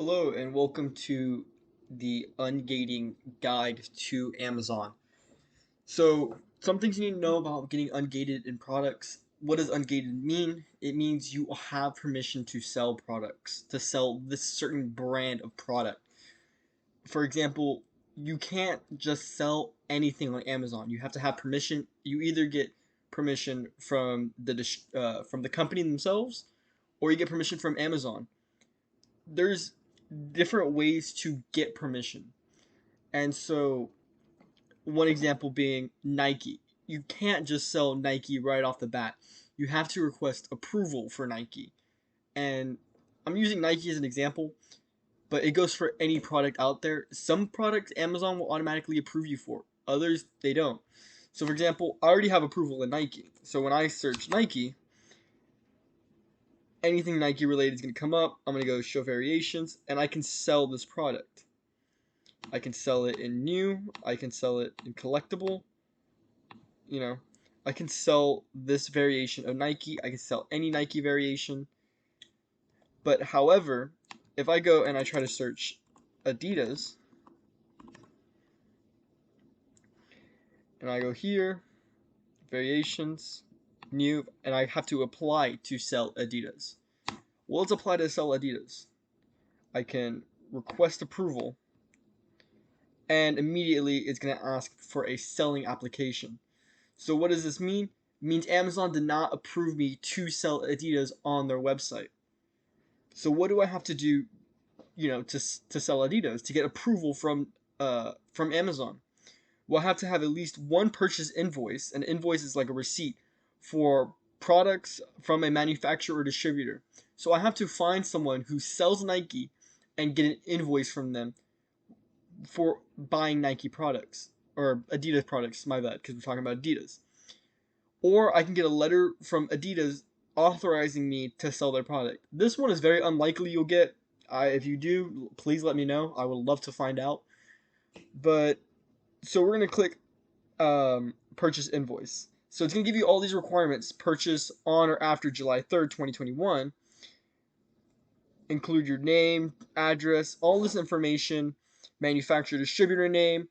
Hello and welcome to the ungating guide to Amazon. So, some things you need to know about getting ungated in products. What does ungated mean? It means you have permission to sell products, to sell this certain brand of product. For example, you can't just sell anything on Amazon. You have to have permission. You either get permission from the company themselves, or you get permission from Amazon. There's different ways to get permission. And so, one example being Nike. You can't just sell Nike right off the bat. You have to request approval for Nike. And I'm using Nike as an example, but it goes for any product out there. Some products Amazon will automatically approve you for, others they don't. So, for example, I already have approval in Nike. So, when I search Nike, anything Nike related is going to come up. I'm going to go show variations, and I can sell this product. I can sell it in new, I can sell it in collectible, you know. I can sell this variation of Nike, I can sell any Nike variation. But however, if I go and I try to search Adidas, and I go here, variations, new, and I have to apply to sell Adidas. Well, let's apply to sell Adidas. I can request approval, and immediately it's going to ask for a selling application. So what does this mean? It means Amazon did not approve me to sell Adidas on their website. So what do I have to do, to sell Adidas, to get approval from Amazon? Well, I have to have at least one purchase invoice. An invoice is like a receipt for products from a manufacturer or distributor. So I have to find someone who sells Nike and get an invoice from them for buying Nike products or Adidas products. My bad, because we're talking about Adidas. Or I can get a letter from Adidas authorizing me to sell their product. This one is very unlikely you'll get. If you do, please let me know. I would love to find out. But so we're gonna click purchase invoice. So it's gonna give you all these requirements: purchase on or after July 3rd, 2021. Include your name, address, all this information, manufacturer, distributor name,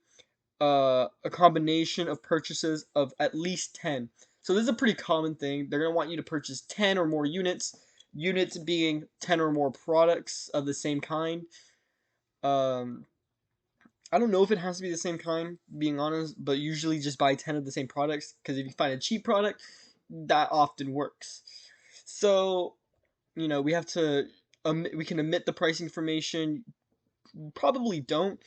a combination of purchases of at least 10. So this is a pretty common thing. They're going to want you to purchase 10 or more units, units being 10 or more products of the same kind. Um, I don't know if it has to be the same kind, being honest, but usually just buy 10 of the same products, because if you find a cheap product, that often works. So, we have to, we can omit the price information. Probably don't.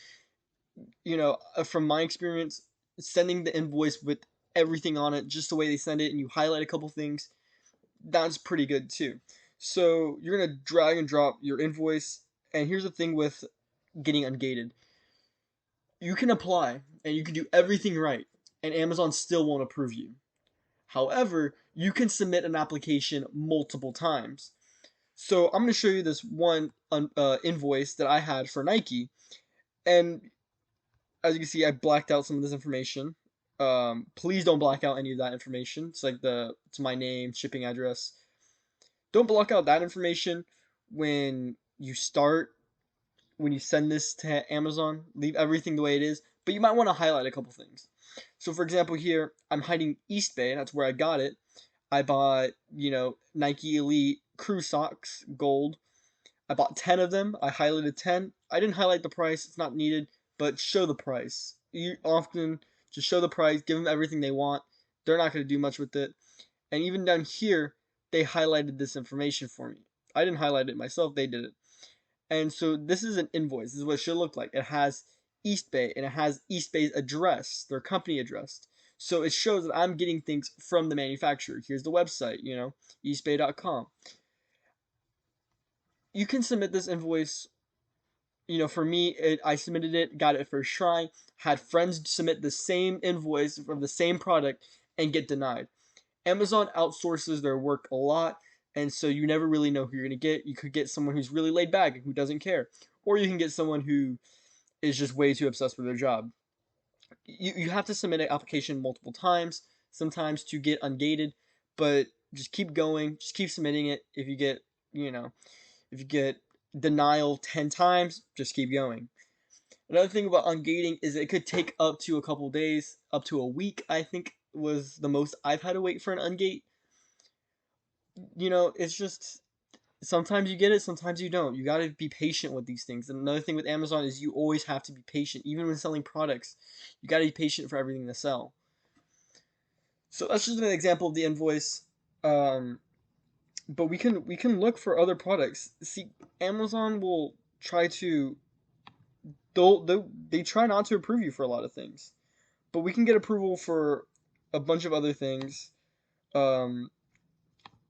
From my experience, sending the invoice with everything on it, just the way they send it, and you highlight a couple things, that's pretty good too. So you're gonna drag and drop your invoice, and here's the thing with getting ungated. You can apply, and you can do everything right, and Amazon still won't approve you. However, you can submit an application multiple times. So I'm gonna show you this one invoice that I had for Nike, and as you can see, I blacked out some of this information. Please don't black out any of that information. It's my name, shipping address. Don't block out that information when you start, when you send this to Amazon. Leave everything the way it is, but you might want to highlight a couple things. So for example, here I'm hiding East Bay. That's where I got it. I bought, Nike Elite Crew socks, gold. I bought 10 of them. I highlighted 10. I didn't highlight the price. It's not needed, but show the price. You often just show the price, give them everything they want. They're not going to do much with it. And even down here, they highlighted this information for me. I didn't highlight it myself. They did it. And so this is an invoice. This is what it should look like. It has East Bay, and it has East Bay's address, their company address. So it shows that I'm getting things from the manufacturer. Here's the website, eastbay.com. You can submit this invoice. For me, I submitted it, got it first try, had friends submit the same invoice from the same product and get denied. Amazon outsources their work a lot, and so you never really know who you're going to get. You could get someone who's really laid back and who doesn't care, or you can get someone who is just way too obsessed with their job. You have to submit an application multiple times, sometimes to get ungated, but just keep going, just keep submitting it. If you get denial 10 times, just keep going. Another thing about ungating is it could take up to a couple days, up to a week, I think was the most I've had to wait for an ungate. It's just sometimes you get it, sometimes you don't. You gotta be patient with these things. And another thing with Amazon is you always have to be patient, even when selling products. You gotta be patient for everything to sell. So that's just an example of the invoice. Um, but we can look for other products. See, Amazon will try to they try not to approve you for a lot of things, but we can get approval for a bunch of other things. Um,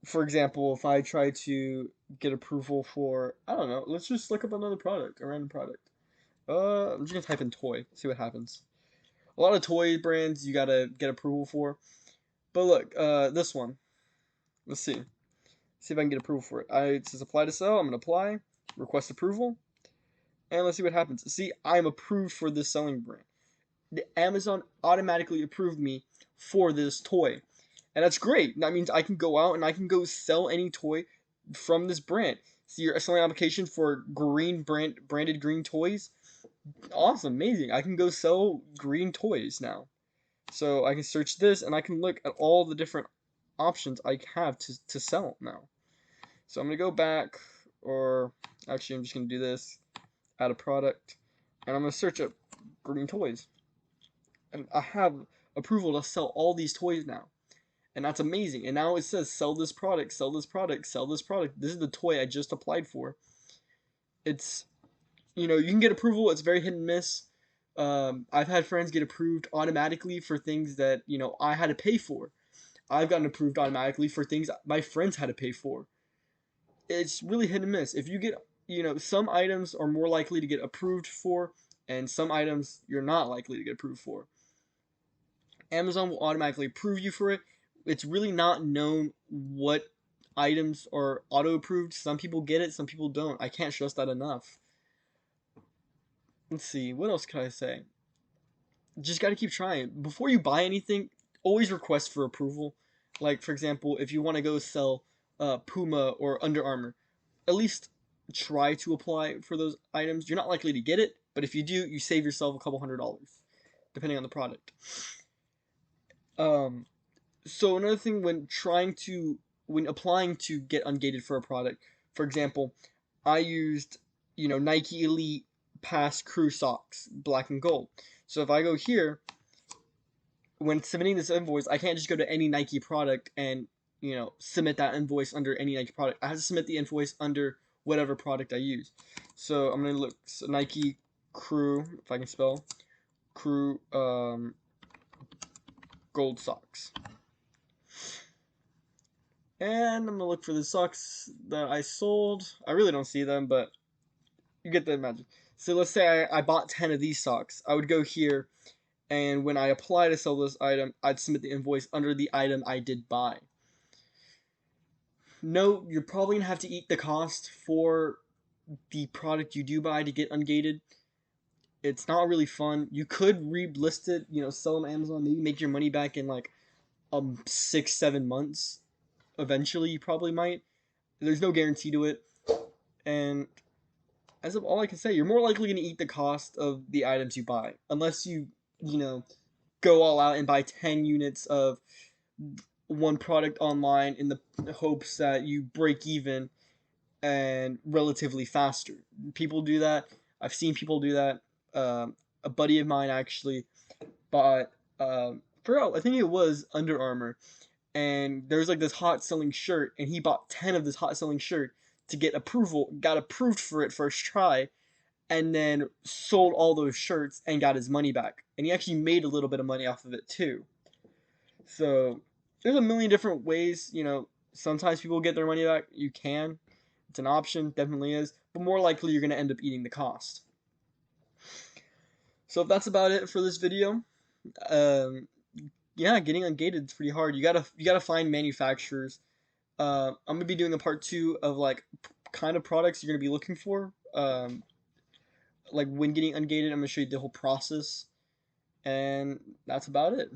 for example, if I try to get approval for, I don't know, let's just look up another product, a random product. I'm just gonna type in toy, see what happens. A lot of toy brands you gotta get approval for. But look, this one. Let's see. See if I can get approval for it. It says apply to sell. I'm gonna apply, request approval, and let's see what happens. See, I'm approved for this selling brand. The Amazon automatically approved me for this toy. And that's great. That means I can go out and I can go sell any toy from this brand. See your selling application for branded green toys. Awesome, amazing. I can go sell green toys now. So I can search this and I can look at all the different options I have to sell now. So I'm gonna go back, or actually I'm just gonna do this, add a product, and I'm gonna search up green toys. And I have approval to sell all these toys now. And that's amazing. And now it says sell this product, sell this product, sell this product. This is the toy I just applied for. It's, you can get approval. It's very hit and miss. I've had friends get approved automatically for things that, I had to pay for. I've gotten approved automatically for things my friends had to pay for. It's really hit and miss. If you get, some items are more likely to get approved for, and some items you're not likely to get approved for. Amazon will automatically approve you for it. It's really not known what items are auto approved. Some people get it, some people don't. I can't stress that enough. Let's see, what else can I say? Just gotta keep trying. Before you buy anything, always request for approval. Like, for example, if you want to go sell Puma or Under Armour, at least try to apply for those items. You're not likely to get it, but if you do, you save yourself a couple $100, depending on the product. Um, So another thing when applying to get ungated for a product, for example, I used, Nike Elite Pass Crew socks, black and gold. So if I go here, when submitting this invoice, I can't just go to any Nike product and, submit that invoice under any Nike product. I have to submit the invoice under whatever product I use. So I'm gonna look, so Nike Crew, if I can spell, Crew gold socks. And I'm gonna look for the socks that I sold. I really don't see them, but you get the imagine. So let's say I bought 10 of these socks. I would go here, and when I apply to sell this item, I'd submit the invoice under the item I did buy. No, you're probably gonna have to eat the cost for the product you do buy to get ungated. It's not really fun. You could relist it, sell on Amazon, maybe make your money back in like 6-7 months. Eventually, you probably might. There's no guarantee to it. And as of all I can say, you're more likely going to eat the cost of the items you buy, unless you go all out and buy 10 units of one product online in the hopes that you break even and relatively faster. People do that. I've seen people do that. A buddy of mine actually bought, I think it was Under Armour, and there's like this hot selling shirt, and he bought 10 of this hot selling shirt to get approval, got approved for it first try, and then sold all those shirts and got his money back. And he actually made a little bit of money off of it too. So there's a million different ways, sometimes people get their money back. You can. It's an option, definitely is. But more likely you're going to end up eating the cost. So if that's about it for this video, yeah, getting ungated is pretty hard. You gotta find manufacturers. I'm gonna be doing a part 2 of like kind of products you're gonna be looking for. Like when getting ungated, I'm gonna show you the whole process, and that's about it.